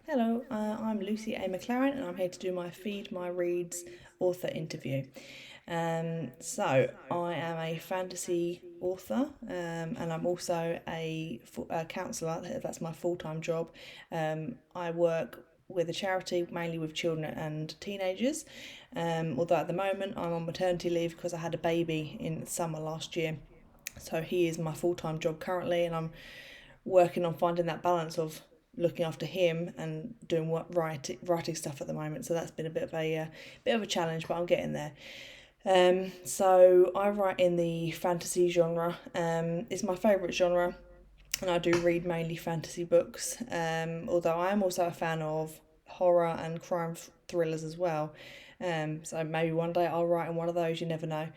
Hello, I'm Lucy A. McLaren and I'm here to do my Feed My Reads author interview. I am a fantasy author and I'm also a counsellor. That's my full-time job. I work with a charity mainly with children and teenagers. Although at the moment I'm on maternity leave because I had a baby in summer last year. So he is my full-time job currently, and I'm working on finding that balance of looking after him and doing what writing stuff at the moment. So that's been a bit of a challenge, but I'm getting there. So I write in the fantasy genre. It's my favourite genre, and I do read mainly fantasy books. Although I am also a fan of horror and crime thrillers as well. So maybe one day I'll write in one of those. You never know.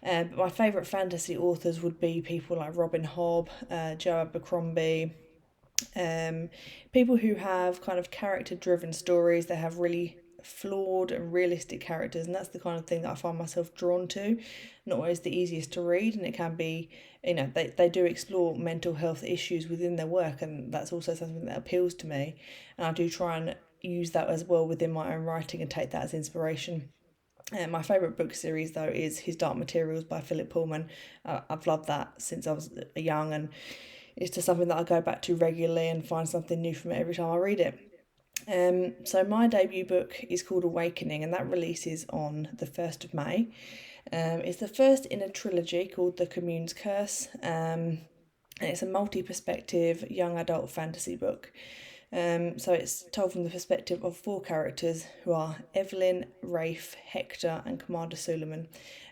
But my favourite fantasy authors would be people like Robin Hobb, Joe Abercrombie, um, people who have kind of character driven stories. They have really flawed and realistic characters, and that's the kind of thing that I find myself drawn to. Not always the easiest to read, and it can be, they do explore mental health issues within their work, and that's also something that appeals to me. And I do try and use that as well within my own writing and take that as inspiration. My favourite book series, though, is His Dark Materials by Philip Pullman. I've loved that since I was young, and it's just something that I go back to regularly and find something new from it every time I read it. So my debut book is called Awakening, and that releases on the 1st of May. It's the first in a trilogy called The Commune's Curse, and it's a multi-perspective young adult fantasy book. So it's told from the perspective of four characters who are Evelyn, Rafe, Hector, and Commander Suleiman.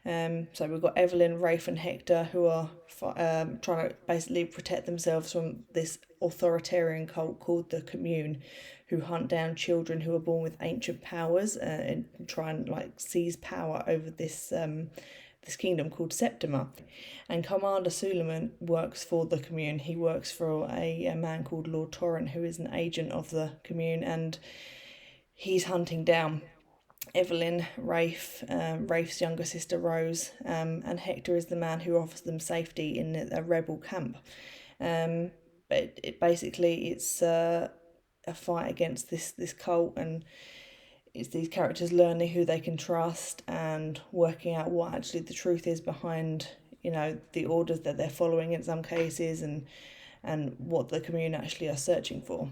So we've got Evelyn, Rafe, and Hector who are trying to basically protect themselves from this authoritarian cult called the Commune, who hunt down children who are born with ancient powers and try and seize power over this kingdom called Septima. And Commander Suleiman works for the Commune. He works for a man called Lord Torrent, who is an agent of the Commune, and he's hunting down Evelyn, Rafe's younger sister Rose, and Hector is the man who offers them safety in a rebel camp. But it's a fight against this cult, and it's these characters learning who they can trust and working out what actually the truth is behind the orders that they're following in some cases, and what the Commune actually are searching for.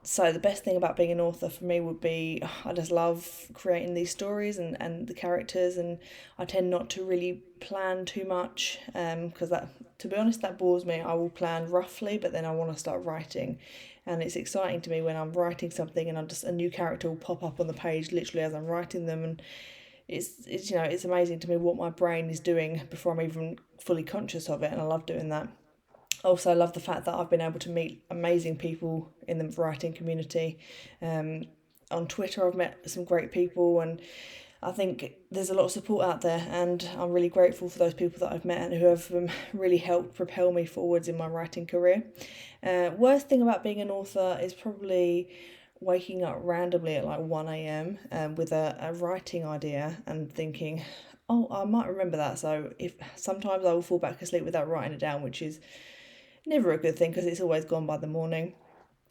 So the best thing about being an author for me would be I just love creating these stories and the characters, and I tend not to really plan too much because that, to be honest, that bores me. I will plan roughly, but then I want to start writing, and it's exciting to me when I'm writing something and a new character will pop up on the page literally as I'm writing them, and it's amazing to me what my brain is doing before I'm even fully conscious of it, and I love doing that. Also, I love the fact that I've been able to meet amazing people in the writing community. On Twitter, I've met some great people, and I think there's a lot of support out there, and I'm really grateful for those people that I've met and who have really helped propel me forwards in my writing career. Worst thing about being an author is probably waking up randomly at 1 a.m. With a writing idea and thinking, oh, I might remember that. So if sometimes I will fall back asleep without writing it down, which is never a good thing because it's always gone by the morning.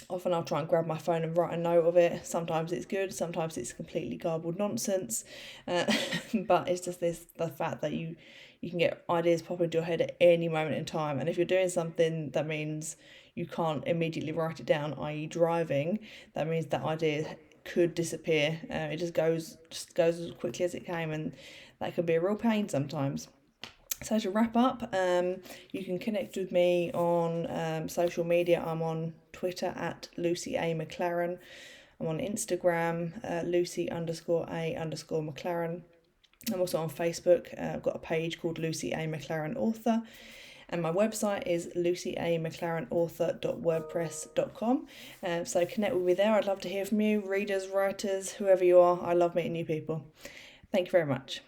Often I'll try and grab my phone and write a note of it. Sometimes it's good, sometimes it's completely garbled nonsense. But it's just the fact that you can get ideas pop into your head at any moment in time. And if you're doing something that means you can't immediately write it down, i.e. driving, that means that idea could disappear. It just goes as quickly as it came, and that can be a real pain sometimes. So to wrap up, you can connect with me on social media. I'm on Twitter at Lucy A. McLaren. I'm on Instagram, Lucy_A_McLaren. I'm also on Facebook. I've got a page called Lucy A. McLaren Author. And my website is lucyamclarenauthor.wordpress.com. So connect with me there. I'd love to hear from you, readers, writers, whoever you are. I love meeting new people. Thank you very much.